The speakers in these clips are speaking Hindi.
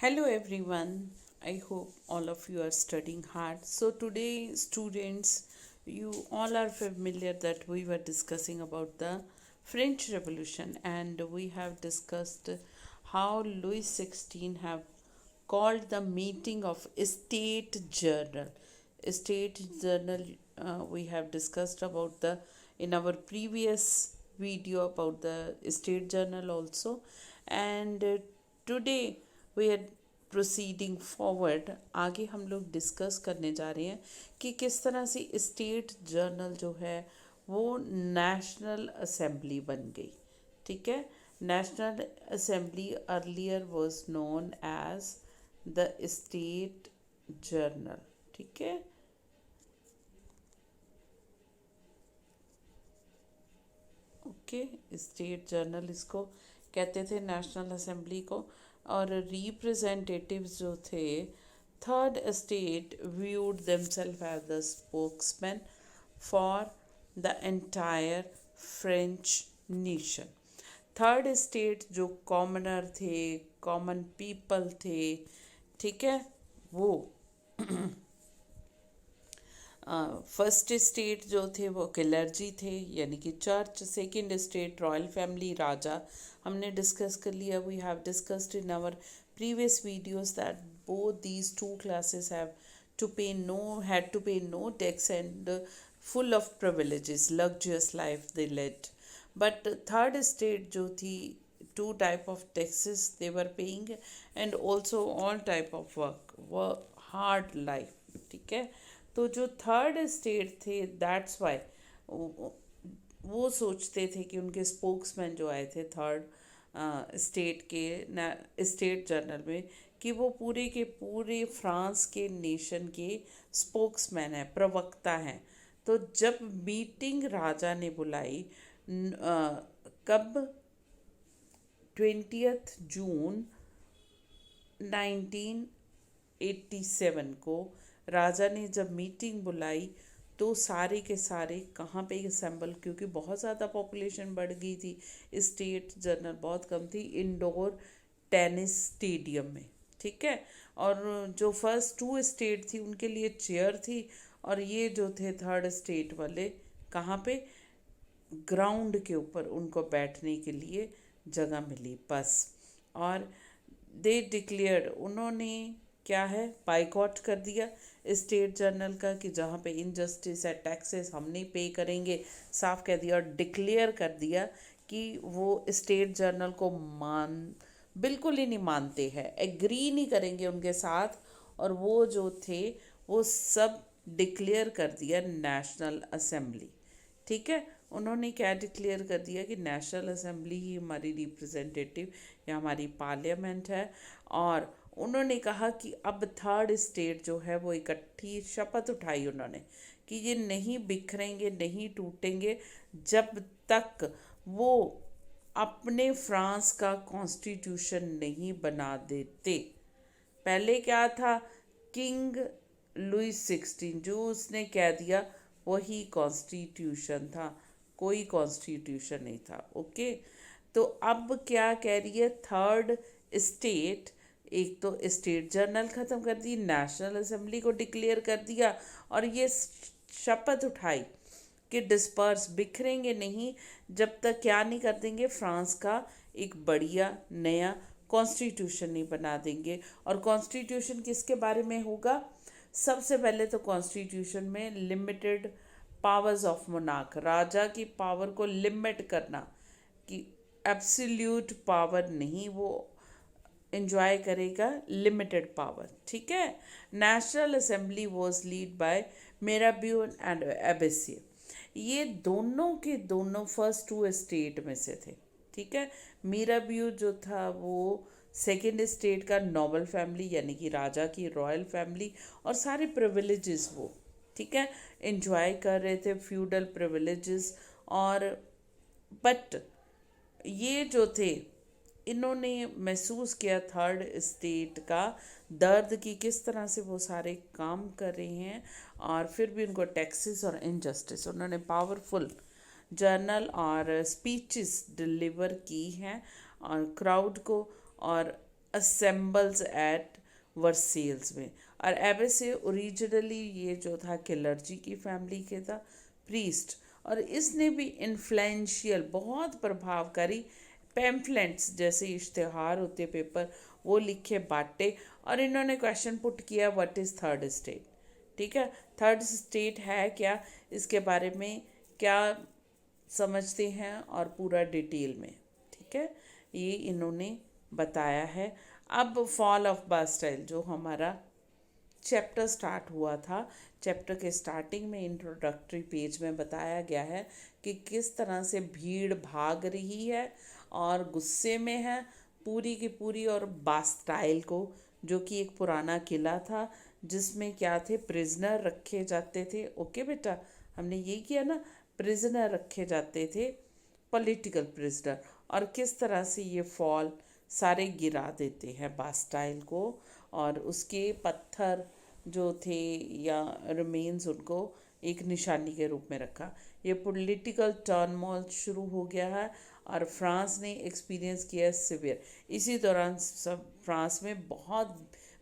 Hello everyone. I hope all of you are studying hard. So today students, you all are familiar that we were discussing about the French Revolution, and we have discussed how Louis XVI have called the meeting of State Journal. State Journal, we have discussed about the in our previous video about the State Journal also, and today we are proceeding forward. आगे हम लोग डिस्कस करने जा रहे हैं कि किस तरह से स्टेट जर्नल जो है वो नेशनल असेंबली बन गई। ठीक है, national assembly earlier was known as the state journal. ठीक है, ओके, स्टेट जर्नल इसको कहते थे, नेशनल असेंबली को। और रिप्रेजेंटेटिव्स जो थे, third state viewed themself as the spokesman for the entire French nation. Third state जो कॉमनर थे, कॉमन पीपल थे, ठीक है, वो फर्स्ट स्टेट जो थे वो क्लर्जी थे, यानी कि church. Second state royal family, राजा, हमने डिस्कस कर लिया। We have discussed in our previous videos that both these two classes have to pay no had to pay no tax and full of privileges, luxurious life they led. But third state जो थी, two type of taxes they were paying, and also all type of work hard life। ठीक है, तो जो थर्ड स्टेट थे, दैट्स वाई वो सोचते थे कि उनके स्पोक्समैन जो आए थे थर्ड स्टेट के स्टेट जर्नल में, कि वो पूरे के पूरे फ्रांस के नेशन के स्पोक्समैन हैं, प्रवक्ता हैं। तो जब मीटिंग राजा ने बुलाई, कब, 20 जून 1987 को राजा ने जब मीटिंग बुलाई, तो सारे के सारे कहाँ पे असेंबल, क्योंकि बहुत ज़्यादा पॉपुलेशन बढ़ गई थी, स्टेट जर्नल बहुत कम थी, इंडोर टेनिस स्टेडियम में। ठीक है, और जो फर्स्ट टू स्टेट थी उनके लिए चेयर थी, और ये जो थे थर्ड स्टेट वाले, कहाँ पे, ग्राउंड के ऊपर उनको बैठने के लिए जगह मिली बस। और दे डिक्लेयर्ड, उन्होंने क्या है, बाइकआउट कर दिया स्टेट जर्नल का, कि जहाँ पे इनजस्टिस है, टैक्सेस हम नहीं पे करेंगे, साफ कह दिया। और डिक्लेयर कर दिया कि वो स्टेट जर्नल को बिल्कुल ही नहीं मानते हैं, एग्री नहीं करेंगे उनके साथ। और वो जो थे वो सब डिक्लेयर कर दिया नेशनल असेंबली। ठीक है, उन्होंने क्या डिक्लेयर कर दिया कि नेशनल असेंबली ही हमारी रिप्रेजेंटेटिव या हमारी पार्लियामेंट है। और उन्होंने कहा कि अब थर्ड स्टेट जो है वो इकट्ठी शपथ उठाई उन्होंने कि ये नहीं बिखरेंगे, नहीं टूटेंगे जब तक वो अपने फ्रांस का कॉन्स्टिट्यूशन नहीं बना देते। पहले क्या था, किंग लुइस 16 जो उसने कह दिया वही कॉन्स्टिट्यूशन था, कोई कॉन्स्टिट्यूशन नहीं था। ओके, तो अब क्या कह रही है थर्ड स्टेट, एक तो स्टेट जर्नल ख़त्म कर दी, नेशनल असेंबली को डिक्लेयर कर दिया, और ये शपथ उठाई कि डिस्पर्स, बिखरेंगे नहीं जब तक क्या नहीं कर देंगे, फ्रांस का एक बढ़िया नया कॉन्स्टिट्यूशन नहीं बना देंगे। और कॉन्स्टिट्यूशन किसके बारे में होगा, सबसे पहले तो कॉन्स्टिट्यूशन में लिमिटेड पावर्स ऑफ मोनार्क, राजा की पावर को लिमिट करना, कि एब्सोल्यूट पावर नहीं वो एंजॉय करेगा, लिमिटेड पावर। ठीक है, national assembly was lead by Mirabeau and Abbe Sieyes. ये दोनों के दोनों फर्स्ट टू स्टेट में से थे। ठीक है, मीराबियो जो था वो सेकेंड स्टेट का नोबल फैमिली, यानी कि राजा की रॉयल फैमिली, और सारे प्रिविलेजेस वो, ठीक है, एंजॉय कर रहे थे, फ्यूडल प्रिविलेजेस। और बट ये जो थे, इन्होंने महसूस किया थर्ड स्टेट का दर्द, कि किस तरह से वो सारे काम कर रहे हैं, और फिर भी उनको टैक्सेस और इनजस्टिस। उन्होंने पावरफुल जर्नल और स्पीचेस डिलीवर की हैं और क्राउड को, और असेंबल्स एट वर्सेल्स में। और एबे से ओरिजिनली ये जो था किलर्जी की फैमिली के था, प्रीस्ट। और इसने भी इन्फ्लुएंशियल, बहुत प्रभावकारी पैम्फलेट्स जैसे इश्तेहार होते पेपर, वो लिखे बांटे। और इन्होंने क्वेश्चन पुट किया, व्हाट इज़ थर्ड स्टेट। ठीक है, थर्ड स्टेट है क्या, इसके बारे में क्या समझते हैं, और पूरा डिटेल में। ठीक है, ये इन्होंने बताया है। अब फॉल ऑफ बास्टाइल जो हमारा चैप्टर स्टार्ट हुआ था, चैप्टर के स्टार्टिंग में इंट्रोडक्टरी पेज में बताया गया है कि किस तरह से भीड़ भाग रही है और गुस्से में है पूरी की पूरी। और बास्टाइल को, जो कि एक पुराना किला था जिसमें क्या थे, प्रिजनर रखे जाते थे। ओके बेटा, हमने ये किया ना, प्रिजनर रखे जाते थे, पॉलिटिकल प्रिजनर। और किस तरह से ये फॉल सारे गिरा देते हैं बास्टाइल को, और उसके पत्थर जो थे या रिमेन्स, उनको एक निशानी के रूप में रखा। ये पॉलिटिकल टर्मोइल शुरू हो गया है और फ्रांस ने एक्सपीरियंस किया है सिवियर। इसी दौरान सब फ्रांस में बहुत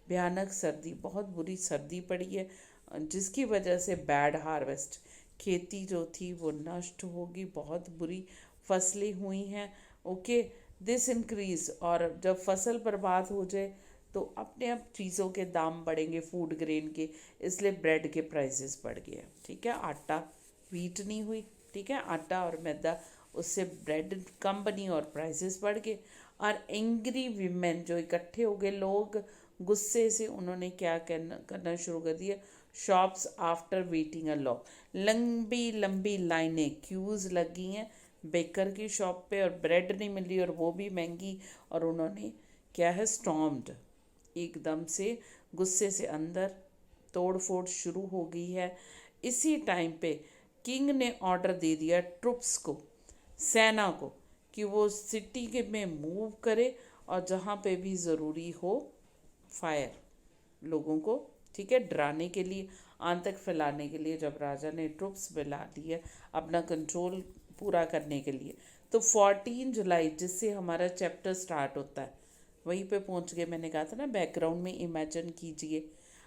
भयानक सर्दी, बहुत बुरी सर्दी पड़ी है, जिसकी वजह से बैड हार्वेस्ट, खेती जो थी वो नष्ट होगी, बहुत बुरी फसलें हुई हैं। Okay, this increase. और जब फसल बर्बाद हो जाए तो अपने आप चीज़ों के दाम बढ़ेंगे, फूड ग्रेन के, इसलिए ब्रेड के प्राइसेस बढ़ गए। ठीक है, आटा, व्हीट नहीं हुई, ठीक है, आटा और मैदा, उससे ब्रेड कम बनी और प्राइसेस बढ़ गए। और एंग्री वीमेन जो इकट्ठे हो गए लोग गुस्से से, उन्होंने क्या करना शुरू कर दिया, shops after waiting a law, लंबी लंबी लाइनें, क्यूज लगी हैं बेकर की शॉप पे, और ब्रेड नहीं मिल रही और वो भी महंगी। और उन्होंने क्या है, स्टॉम्ड, एकदम से गुस्से से अंदर तोड़ फोड़ शुरू हो गई है। इसी टाइम पे किंग ने ऑर्डर दे दिया ट्रुप्स को, सेना को, कि वो सिटी के में मूव करे और जहाँ पे भी ज़रूरी हो फायर लोगों को, ठीक है, डराने के लिए, आतंक फैलाने के लिए। जब राजा ने ट्रुप्स बुला लिए अपना कंट्रोल पूरा करने के लिए, तो 14 जुलाई, जिससे हमारा चैप्टर स्टार्ट होता है, वहीं पे पहुंच गए। मैंने कहा था ना, बैकग्राउंड में इमेजिन कीजिए।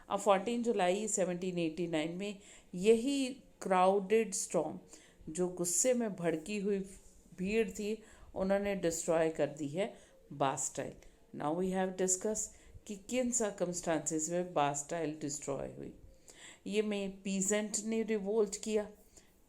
अब 14 जुलाई 1789 में यही क्राउडेड स्टॉर्म, जो गुस्से में भड़की हुई भीड़ थी, उन्होंने डिस्ट्रॉय कर दी है बास्टाइल। नाउ वी हैव डिस्कस कि किन सर्कमस्टांसिस में बास्टाइल डिस्ट्रॉय हुई। ये में पीजेंट ने रिवोल्ट किया,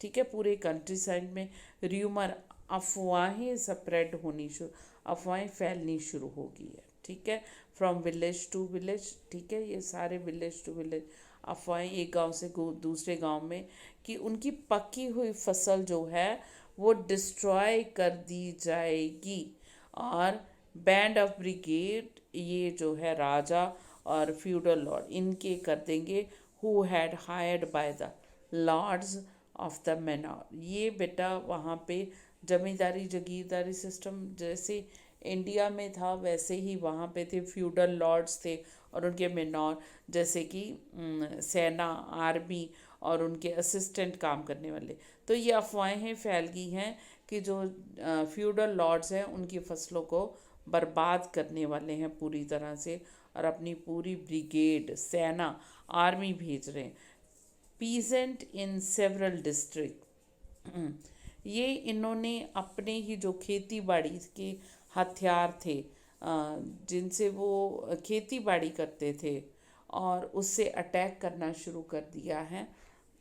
ठीक है, पूरे कंट्री साइड में र्यूमर, अफवाहें स्प्रेड होनी शुरू, अफवाहें फैलनी शुरू हो गई है। ठीक है, फ्रॉम विलेज टू विलेज, ठीक है, ये सारे विलेज टू विलेज अफवाहें एक गांव से दूसरे गांव में, कि उनकी पकी हुई फसल जो है वो डिस्ट्रॉय कर दी जाएगी। और बैंड ऑफ ब्रिगेड, ये जो है राजा और फ्यूडल लॉर्ड, इनके कर देंगे, who had hired by the lords of the manor. ये बेटा वहाँ पे जमींदारी जागीरदारी सिस्टम जैसे इंडिया में था, वैसे ही वहाँ पे थे, फ्यूडल लॉर्ड्स थे और उनके मेनॉर, जैसे कि सेना, आर्मी और उनके असिस्टेंट काम करने वाले। तो ये अफवाहें फैल गई हैं कि जो फ्यूडल लॉर्ड्स हैं उनकी फसलों को बर्बाद करने वाले हैं पूरी तरह से, और अपनी पूरी ब्रिगेड, सेना, आर्मी भेज रहे हैं। पीजेंट इन सेवरल डिस्ट्रिक्ट, ये इन्होंने अपने ही जो खेती बाड़ी के हथियार थे, जिनसे वो खेती बाड़ी करते थे, और उससे अटैक करना शुरू कर दिया है।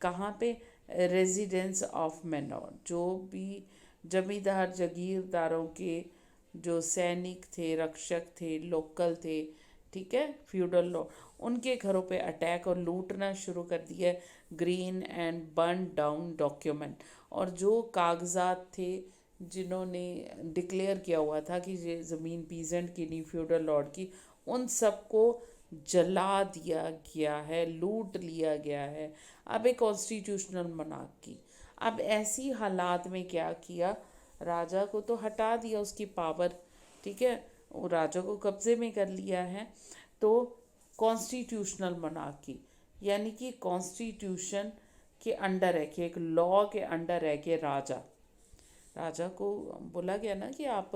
कहाँ पे, रेजिडेंस ऑफ मैनोर, जो भी जमींदार जागीरदारों के जो सैनिक थे, रक्षक थे, लोकल थे, ठीक है, फ्यूडल लॉ, उनके घरों पे अटैक और लूटना शुरू कर दिया। Green and burn down document, और जो कागजात थे जिन्होंने डिक्लेयर किया हुआ था कि ये ज़मीन पीजेंट की नहीं, फ्यूडल लॉर्ड की, उन सबको जला दिया गया है, लूट लिया गया है। अब एक कॉन्स्टिट्यूशनल मोनार्की, अब ऐसी हालात में क्या किया, राजा को तो हटा दिया उसकी पावर, ठीक है, वो राजा को कब्जे में कर लिया है। तो कॉन्स्टिट्यूशनल मोनार्की, यानी कि कॉन्स्टिट्यूशन के अंडर है, कि एक लॉ के अंडर है कि राजा, राजा को बोला गया ना कि आप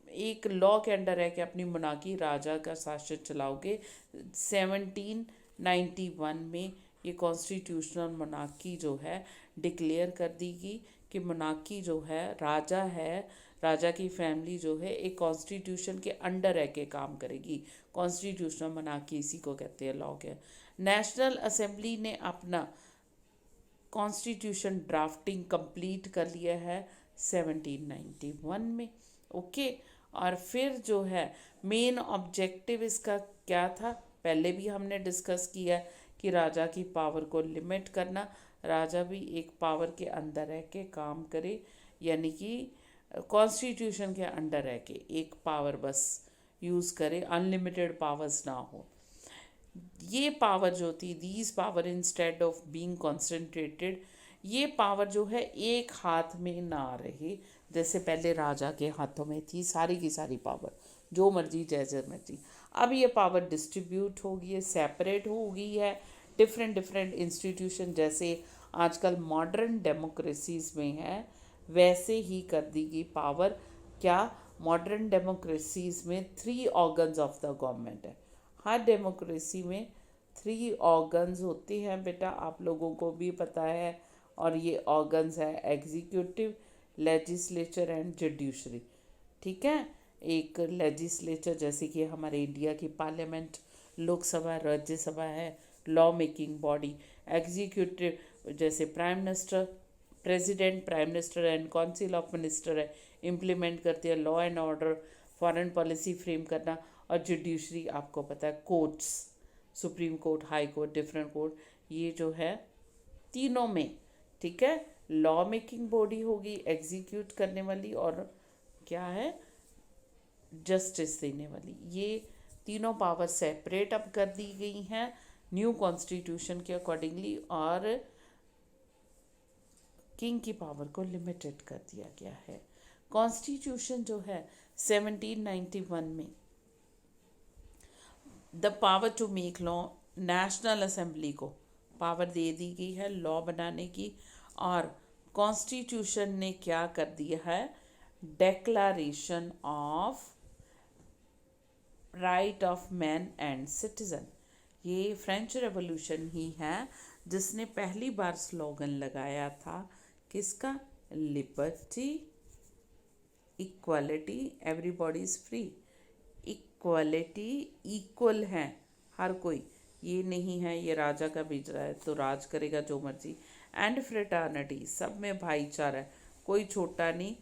एक लॉ के अंडर है कि अपनी मोनार्की राजा का शासन चलाओगे। 1791 में ये कॉन्स्टिट्यूशनल मोनार्की जो है डिक्लेयर कर दी गई कि मोनार्की जो है, राजा की फैमिली जो है एक कॉन्स्टिट्यूशन के अंडर रह के काम करेगी। कॉन्स्टिट्यूशनल मोनार्की इसी को कहते हैं, लॉ के। नेशनल असेंबली ने अपना कॉन्स्टिट्यूशन ड्राफ्टिंग कंप्लीट कर लिया है 1791 में। ओके। और फिर जो है मेन ऑब्जेक्टिव इसका क्या था, पहले भी हमने डिस्कस किया कि राजा की पावर को लिमिट करना, राजा भी एक पावर के अंदर रह के काम करे, यानी कि कॉन्स्टिट्यूशन के अंडर रह के एक पावर बस यूज़ करे, अनलिमिटेड पावर्स ना हो। ये पावर जो थी, these power instead of being concentrated, ये पावर जो है एक हाथ में ना रहे, जैसे पहले राजा के हाथों में थी सारी की सारी पावर, जो मर्जी जैसे मर्जी। अब ये पावर डिस्ट्रीब्यूट हो गई है, सेपरेट हो गई है, डिफरेंट डिफरेंट इंस्टीट्यूशन जैसे आजकल मॉडर्न डेमोक्रेसीज में है वैसे ही कर दी गई पावर। क्या मॉडर्न डेमोक्रेसीज में 3 ऑर्गन्स ऑफ द गवर्नमेंट है। हर डेमोक्रेसी में 3 ऑर्गन्स होते हैं बेटा, आप लोगों को भी पता है। और ये ऑर्गन्स है एग्जीक्यूटिव, लेजिस्लेचर एंड जुडिशरी। ठीक है। एक लेजिस्लेचर जैसे कि हमारे इंडिया की पार्लियामेंट, लोकसभा, राज्यसभा है, लॉ मेकिंग बॉडी। एग्जीक्यूटिव जैसे prime minister, president, prime minister and council of minister है, इम्प्लीमेंट करती है law and order, foreign policy frame करना। और जुडिशरी आपको पता है courts, supreme court, high court, different court, ये जो है तीनों में। ठीक है। लॉ मेकिंग बॉडी होगी, एग्जीक्यूट करने वाली, और क्या है, जस्टिस देने वाली। ये तीनों पावर सेपरेट अब कर दी गई हैं न्यू कॉन्स्टिट्यूशन के अकॉर्डिंगली, और किंग की पावर को लिमिटेड कर दिया गया है। कॉन्स्टिट्यूशन जो है 1791 में the power to make law, national assembly को पावर दे दी गई है लॉ बनाने की। और कॉन्स्टिट्यूशन ने क्या कर दिया है, declaration of right of man and citizen. ये फ्रेंच रेवोल्यूशन ही है जिसने पहली बार स्लोगन लगाया था किसका, liberty, equality, everybody is free. Equality, equal है हर कोई, ये नहीं है ये राजा का भेज रहा है तो राज करेगा जो मर्जी। एंड फ्रेटर्निटी, सब में भाईचारा है, कोई छोटा नहीं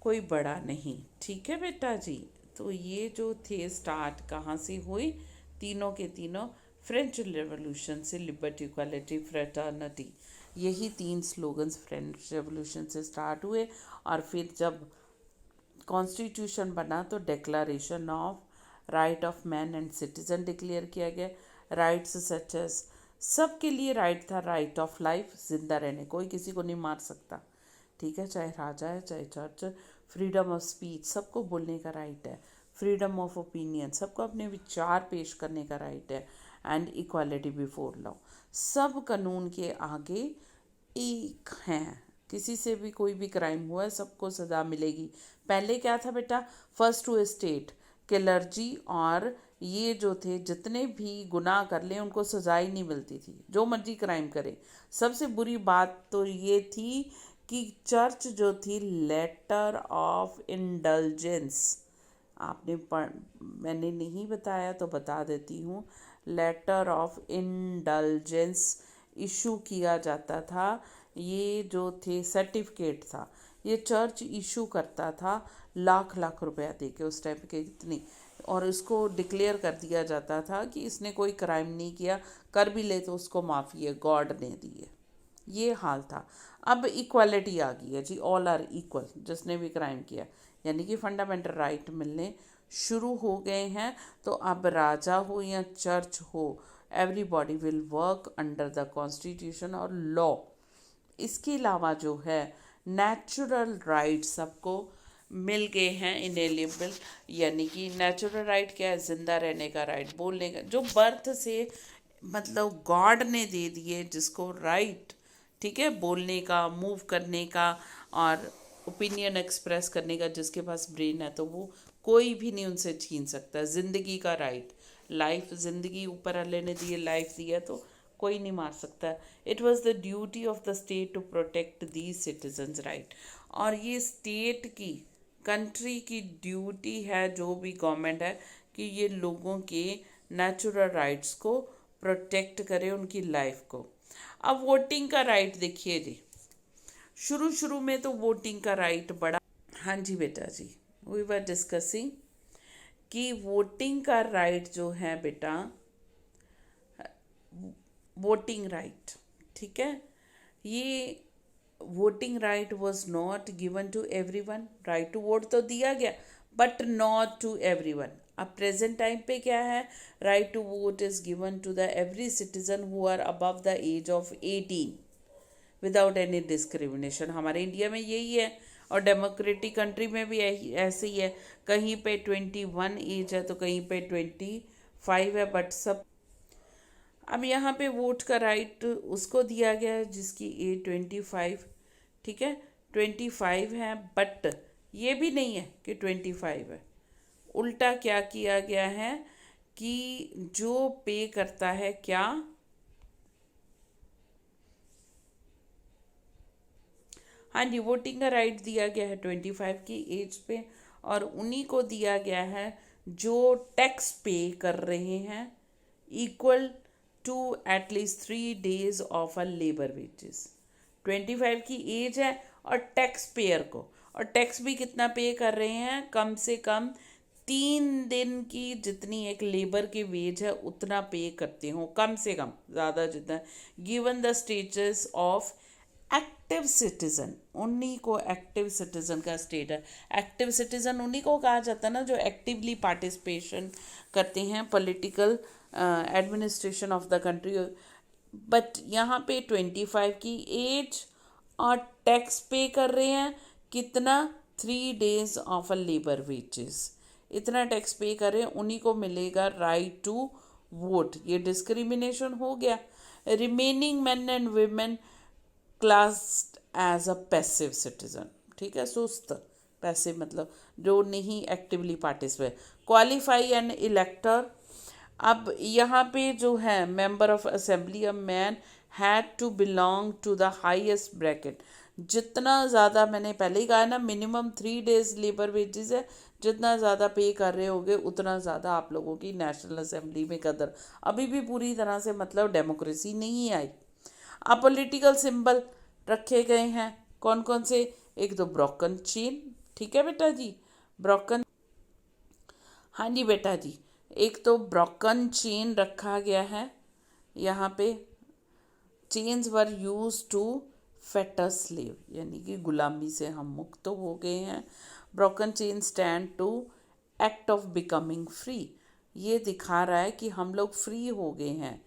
कोई बड़ा नहीं। ठीक है बेटा जी। तो ये जो थे स्टार्ट कहाँ से हुई, तीनों के तीनों फ्रेंच रेवोल्यूशन से, लिबर्टी, इक्वालिटी, फ्रेटर्निटी, यही 3 स्लोगन्स फ्रेंच रेवोल्यूशन से स्टार्ट हुए। और फिर जब कॉन्स्टिट्यूशन बना तो declaration of right of man and citizen declare किया गया। राइट्स सच एज, सबके लिए राइट था, राइट ऑफ लाइफ, जिंदा रहने, कोई किसी को नहीं मार सकता। ठीक है, चाहे राजा है चाहे चर्च। फ्रीडम ऑफ स्पीच, सबको बोलने का राइट है। फ्रीडम ऑफ ओपिनियन, सबको अपने विचार पेश करने का राइट है। एंड इक्वालिटी बिफोर लॉ, सब कानून के आगे एक हैं, किसी से भी कोई भी क्राइम हुआ है सबको सज़ा मिलेगी। पहले क्या था बेटा, फर्स्ट टू स्टेट, क्लर्जी और ये जो थे जितने भी गुनाह कर ले उनको सज़ा ही नहीं मिलती थी, जो मर्जी क्राइम करे। सबसे बुरी बात तो ये थी कि चर्च जो थी, लेटर ऑफ इंडल्जेंस, आपने मैंने नहीं बताया तो बता देती हूँ, लेटर ऑफ इंडल्जेंस इशू किया जाता था। ये जो थे सर्टिफिकेट था, ये चर्च इशू करता था लाख लाख रुपया दे के उस टाइम के इतनी, और इसको डिक्लेयर कर दिया जाता था कि इसने कोई क्राइम नहीं किया, कर भी ले तो उसको माफ़ी है, गॉड ने दी है। ये हाल था। अब इक्वालिटी आ गई है जी, ऑल आर इक्वल, जिसने भी क्राइम किया, यानी कि फंडामेंटल राइट मिलने शुरू हो गए हैं। तो अब राजा हो या चर्च हो, everybody will work under the constitution और लॉ। इसके अलावा जो है नेचुरल राइट सबको मिल गए हैं, इनएलिएबल, यानी कि नेचुरल राइट क्या है, जिंदा रहने का राइट, बोलने का, जो बर्थ से मतलब गॉड ने दे दिए जिसको राइट। ठीक है, बोलने का, मूव करने का, और ओपिनियन एक्सप्रेस करने का जिसके पास ब्रेन है, तो वो कोई भी नहीं उनसे छीन सकता। ज़िंदगी का राइट, लाइफ, ज़िंदगी ऊपर वाले ने दी है, लाइफ दी है, तो कोई नहीं मार सकता। It was the duty of the state to protect these citizens right. और ये स्टेट की, कंट्री की ड्यूटी है, जो भी गवर्नमेंट है, कि ये लोगों के नेचुरल राइट्स को प्रोटेक्ट करे, उनकी लाइफ को। अब वोटिंग का राइट देखिए जी, शुरू शुरू में तो वोटिंग का राइट बड़ा, हाँ जी बेटा जी, वी वर डिस्कसिंग कि वोटिंग का राइट जो है बेटा, वोटिंग राइट, ठीक है, ये voting right was not given to everyone. Right to vote तो दिया गया, बट नॉट टू एवरीवन। अब प्रेजेंट टाइम पे क्या है, right to vote is given to the every citizen who are above the age of 18 without any discrimination. हमारे इंडिया में यही है, और डेमोक्रेटिक कंट्री में भी ऐसे ही है। कहीं पे 21 एज है, तो कहीं पे 25 है, बट सब। अब यहाँ पे वोट का राइट उसको दिया गया है जिसकी एज 25, ठीक है, 25 है, बट ये भी नहीं है कि 25 है। उल्टा क्या किया गया है कि जो पे करता है क्या, हाँ जी, वोटिंग का राइट दिया गया है 25 की एज पे, और उन्हीं को दिया गया है जो टैक्स पे कर रहे हैं equal to at least 3 days of a labour wages. 25 की एज है, और टैक्स पेयर को, और टैक्स भी कितना पे कर रहे हैं, कम से कम 3 दिन की जितनी एक लेबर की वेज है उतना पे करते हो, कम से कम, ज़्यादा जितना। Given the status of active citizen, उन्हीं को एक्टिव सिटीजन का स्टेट है। एक्टिव सिटीजन उन्हीं को कहा जाता है ना जो एक्टिवली पार्टिसिपेशन करते हैं political administration of the country. But यहाँ पे 25 की एज, और टैक्स पे कर रहे हैं कितना, 3 days of a labour wages, इतना टैक्स पे कर रहे हैं, उन्हीं को मिलेगा राइट टू वोट। ये डिस्क्रिमिनेशन हो गया। Remaining man and women classed as a passive citizen, ठीक है, सुस्त, पैसिव मतलब जो नहीं actively participate. Qualify an elector, अब यहाँ पे जो है member of assembly a man had to belong to the highest bracket. जितना ज़्यादा, मैंने पहले ही कहा ना, मिनिमम 3 days लेबर वेजेस है, जितना ज़्यादा पे कर रहे होगे उतना ज़्यादा आप लोगों की नेशनल असेंबली में कदर। अभी भी पूरी तरह से मतलब डेमोक्रेसी नहीं आई। अब पॉलिटिकल सिंबल रखे गए हैं, कौन कौन से, एक तो ब्रोकन चेन, ठीक है बेटा जी, ब्रोकन, हाँ जी बेटा जी, एक तो ब्रोकन चेन रखा गया है। यहाँ पे chains were use to fetter slave, यानी कि गुलामी से हम मुक्त हो गए हैं। Broken chain stand to act of becoming free, ये दिखा रहा है कि हम लोग फ्री हो गए हैं।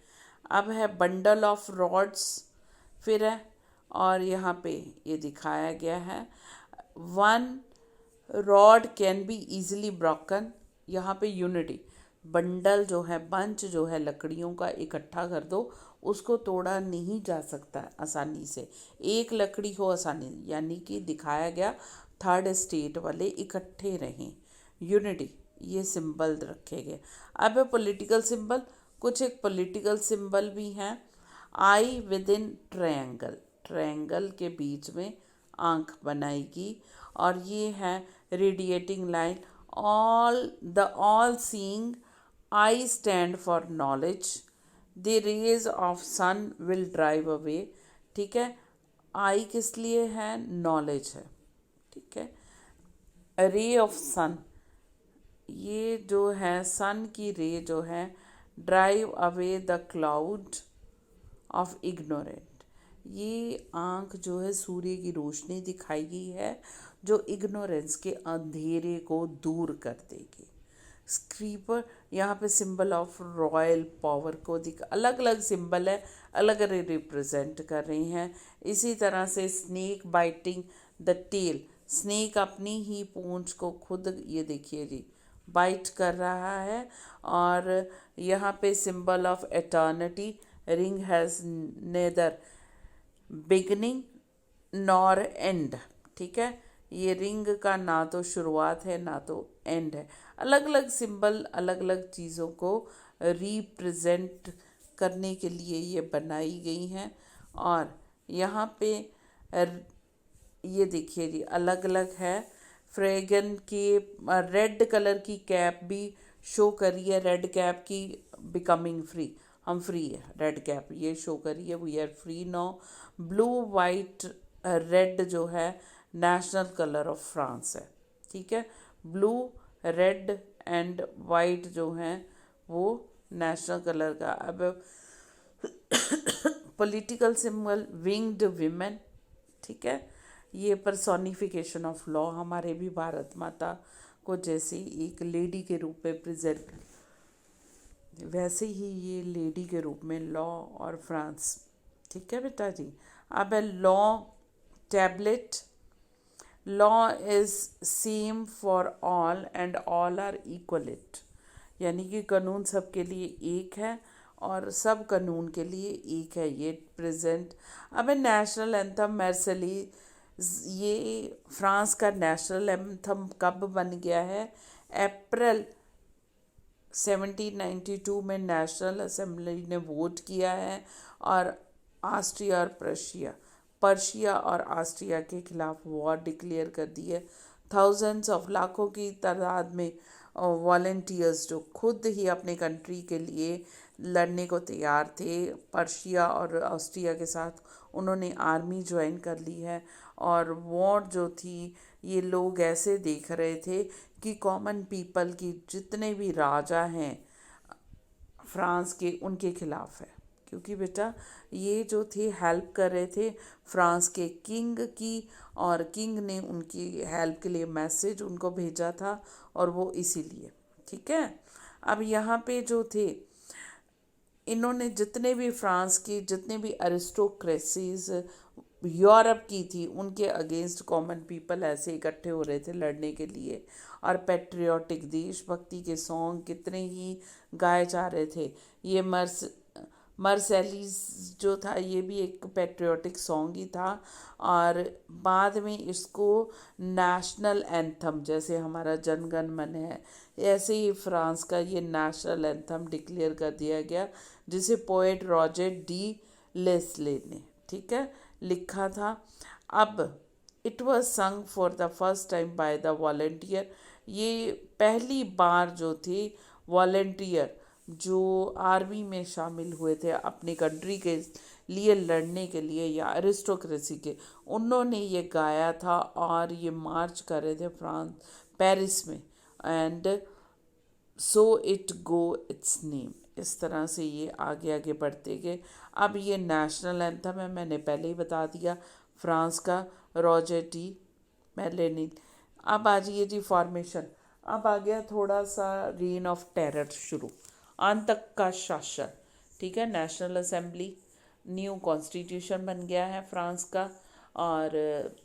अब है बंडल ऑफ रॉड्स, फिर है, और यहाँ पे ये दिखाया गया है 1 rod can be easily broken, यहाँ पे यूनिटी, बंडल जो है, बंच जो है लकड़ियों का इकट्ठा कर दो, उसको तोड़ा नहीं जा सकता आसानी से, एक लकड़ी हो आसानी, यानी कि दिखाया गया थर्ड स्टेट वाले इकट्ठे रहें, यूनिटी, ये सिंबल रखे गए। अब है पॉलिटिकल सिंबल, कुछ एक पॉलिटिकल सिंबल भी हैं। Eye within triangle, triangle के बीच में आंख बनाएगी, और ये है radiating line, all seeing eye stand for knowledge, the rays of sun will drive away, ठीक है, आई किस लिए है, नॉलेज है, ठीक है, रे ऑफ सन, ये जो है सन की रे जो है, drive away the cloud of ignorant, ये आँख जो है सूर्य की रोशनी दिखाई गई है जो इग्नोरेंस के अंधेरे को दूर कर देगी। स्क्रीपर, यहाँ पे सिंबल ऑफ रॉयल पावर को अलग अलग सिंबल है, अलग अलग रिप्रेजेंट कर रही हैं। इसी तरह से snake biting the tail, snake अपनी ही पूंछ को खुद, ये देखिए जी, बाइट कर रहा है। और यहाँ पे symbol of eternity, ring has neither beginning nor end, ठीक है, ये रिंग का ना तो शुरुआत है ना तो एंड है। अलग अलग सिंबल अलग अलग चीज़ों को रिप्रेजेंट करने के लिए ये बनाई गई हैं। और यहाँ पे ये देखिए जी अलग अलग है। फ्रेगन की रेड कलर की कैप भी शो करी है, रेड कैप की बिकमिंग फ्री, हम फ्री है, रेड कैप ये शो करी है, we are free now. Blue white red जो है नेशनल कलर ऑफ फ्रांस है, ठीक है। ब्लू रेड एंड वाइट जो हैं वो नेशनल कलर का। अब पॉलिटिकल सिंबल विंग्ड विमेन, ठीक है। ये पर्सोनिफिकेशन ऑफ लॉ, हमारे भी भारत माता को जैसे एक लेडी के रूप में प्रेजेंट, वैसे ही ये लेडी के रूप में लॉ और फ्रांस, ठीक है बेटा जी। अब है law tablet. Law is same for all and all are equal it, यानी कि कानून सबके लिए एक है और सब कानून के लिए एक है, ये प्रेजेंट। अब है नेशनल एंथम मैर्सेली। ये फ्रांस का नेशनल एंथम कब बन गया है? अप्रैल 1792 में नेशनल असेंबली ने वोट किया है। और ऑस्ट्रिया और पर्शिया और ऑस्ट्रिया के खिलाफ वॉर डिक्लेयर कर दी है। थाउजेंड्स ऑफ लाखों की तादाद में वॉलेंटियर्स जो खुद ही अपने कंट्री के लिए लड़ने को तैयार थे, पर्शिया और ऑस्ट्रिया के साथ उन्होंने आर्मी ज्वाइन कर ली है। और वॉर जो थी ये लोग ऐसे देख रहे थे कि कॉमन पीपल की जितने भी राजा हैं फ्रांस के उनके खिलाफ है, क्योंकि बेटा ये जो थे हेल्प कर रहे थे फ्रांस के किंग की, और किंग ने उनकी हेल्प के लिए मैसेज उनको भेजा था, और वो इसीलिए, ठीक है। अब यहाँ पे जो थे इन्होंने जितने भी फ्रांस की जितने भी अरिस्टोक्रेसीज यूरोप की थी उनके अगेंस्ट कॉमन पीपल ऐसे इकट्ठे हो रहे थे लड़ने के लिए। और पेट्रियाटिक देशभक्ति के सॉन्ग कितने ही गाए जा रहे थे। ये मर्सेलीज जो था ये भी एक पेट्रियाटिक सॉन्ग ही था। और बाद में इसको नेशनल एंथम, जैसे हमारा जनगण मन है ऐसे ही फ्रांस का ये नेशनल एंथम डिक्लेयर कर दिया गया, जिसे पोएट रॉजर डी लेस्ले ने, ठीक है, लिखा था। अब इट वॉज संग for the first time by the volunteer. ये पहली बार जो थे वॉलेंटियर जो आर्मी में शामिल हुए थे अपनी कंट्री के लिए लड़ने के लिए या अरिस्टोक्रेसी के, उन्होंने ये गाया था और ये मार्च कर रहे थे फ्रांस पेरिस में। And so it go it's name, इस तरह से ये आगे आगे बढ़ते गए। अब ये नेशनल एंथम है, मैंने पहले ही बता दिया, फ्रांस का रॉजर डी मेलेनिन। अब आ जाइए जी फॉर्मेशन। अब आ गया थोड़ा सा रेन ऑफ टेरर शुरू, आतंक का शासन, ठीक है। नेशनल असेंबली, न्यू कॉन्स्टिट्यूशन बन गया है फ्रांस का, और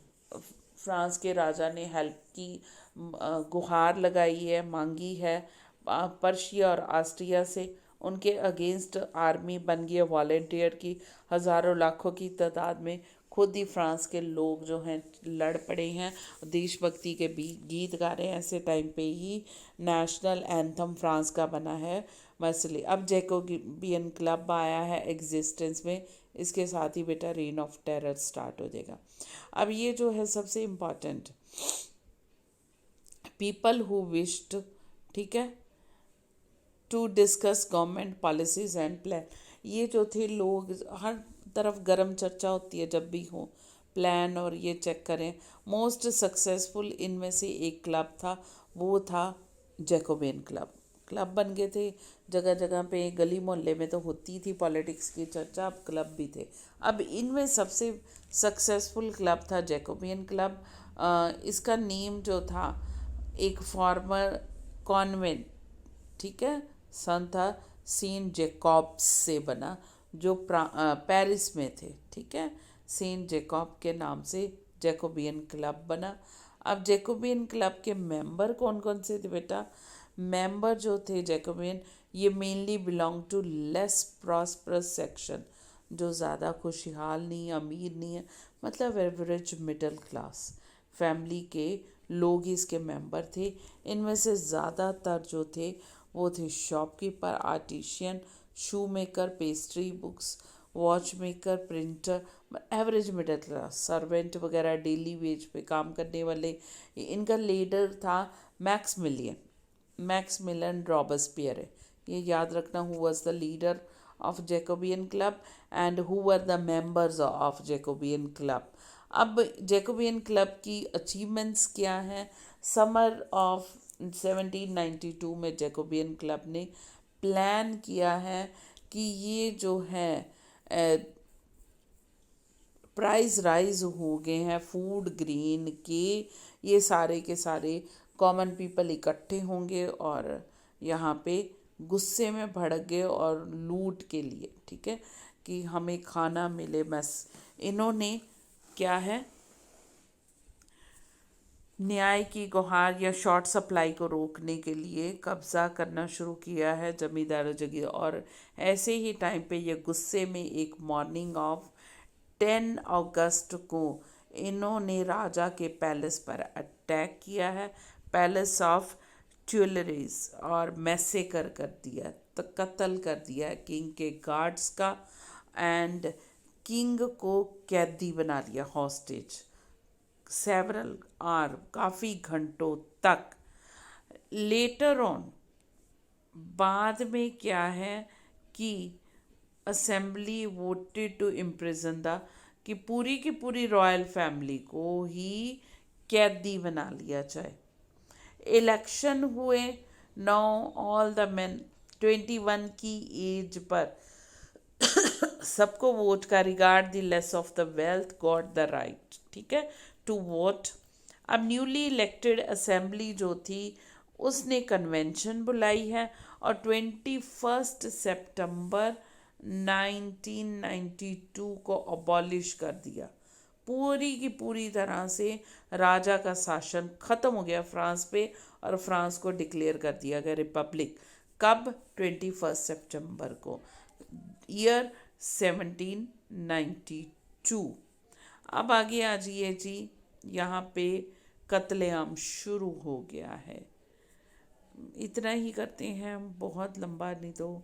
फ्रांस के राजा ने हेल्प की गुहार लगाई है, मांगी है पर्शिया और ऑस्ट्रिया से। उनके अगेंस्ट आर्मी बन गई है वॉलेंटियर की, हज़ारों लाखों की तादाद में खुद ही फ्रांस के लोग जो हैं लड़ पड़े हैं, देशभक्ति के भी गीत गा रहे हैं। ऐसे टाइम पे ही नेशनल एंथम फ्रांस का बना है मसली। अब जैकोबियन क्लब आया है एग्जिस्टेंस में, इसके साथ ही बेटा रेन ऑफ टेरर स्टार्ट हो जाएगा। अब ये जो है सबसे इम्पॉर्टेंट, पीपल हु विश्ड, ठीक है, to discuss government policies and plan. ये जो थे लोग, हर तरफ गर्म चर्चा होती है जब भी हो प्लान, और ये चेक करें। मोस्ट सक्सेसफुल इनमें से एक क्लब था, वो था जैकोबियन क्लब। क्लब बन गए थे जगह जगह पे, गली मोहल्ले में तो होती थी पॉलिटिक्स की चर्चा, अब क्लब भी थे। अब इनमें सबसे सक्सेसफुल क्लब था जैकोबियन क्लब। इसका नेम जो था एक फॉर्मर कॉन्वेंट, ठीक है, सन था सेंट जेकॉब्स से बना, जो पेरिस में थे, ठीक है। सेंट जेकॉब के नाम से जैकोबियन क्लब बना। अब जैकोबियन क्लब के मेंबर कौन कौन से थे बेटा? मेंबर जो थे जैकोबियन, ये mainly belong to less prosperous section, जो ज़्यादा खुशहाल नहीं, अमीर नहीं है, मतलब एवरेज मिडिल क्लास, फैमिली के लोग ही इसके मेंबर थे। इनमें से ज़्यादातर जो थे वो थे शॉपकीपर, आर्टिशियन, शू maker, pastry books, watch maker, printer, average middle class, servant वगैरह डेली वेज पे काम करने वाले। इनका लीडर था मैक्समिलन रॉबस्पियर है। ये याद रखना, who was the leader of Jacobin club and who were the members of Jacobin club. अब जैकोबियन क्लब की अचीवमेंट्स क्या हैं? समर ऑफ 1792 में जैकोबियन क्लब ने प्लान किया है कि ये जो है प्राइस राइज हो गए हैं फूड ग्रेन के, ये सारे के सारे कॉमन पीपल इकट्ठे होंगे और यहाँ पे गुस्से में भड़क गए और लूट के लिए, ठीक है, कि हमें खाना मिले। बस इन्होंने क्या है, न्याय की गुहार या शॉर्ट सप्लाई को रोकने के लिए कब्जा करना शुरू किया है जमींदारों जगह। और ऐसे ही टाइम पे ये गुस्से में एक मॉर्निंग ऑफ 10 अगस्त को इन्होंने राजा के पैलेस पर अटैक किया है, पैलेस ऑफ ट्यूलरीज, और मैसेकर कर दिया, तो कत्ल कर दिया है किंग के गार्ड्स का, एंड किंग को कैदी बना लिया, हॉस्टेज, सेवरल आर, काफ़ी घंटों तक। लेटर ऑन, बाद में क्या है कि assembly voted to imprison the, कि पूरी की पूरी रॉयल फैमिली को ही कैदी बना लिया जाए। इलेक्शन हुए, नाउ ऑल द मेन 21 की एज पर सबको वोट का, regard the less of the wealth got the right, ठीक है, टू वोट। अब न्यूली इलेक्टेड असेंबली जो थी उसने कन्वेंशन बुलाई है और 21 सितंबर 1992 को अबॉलिश कर दिया। पूरी की पूरी तरह से राजा का शासन ख़त्म हो गया फ्रांस पे और फ्रांस को डिक्लेयर कर दिया गया रिपब्लिक। कब? 21 सितंबर को, ईयर 1792। अब आगे आ जाइए जी, यहाँ पे कत्लेआम शुरू हो गया है। इतना ही करते हैं हम, बहुत लंबा नहीं तो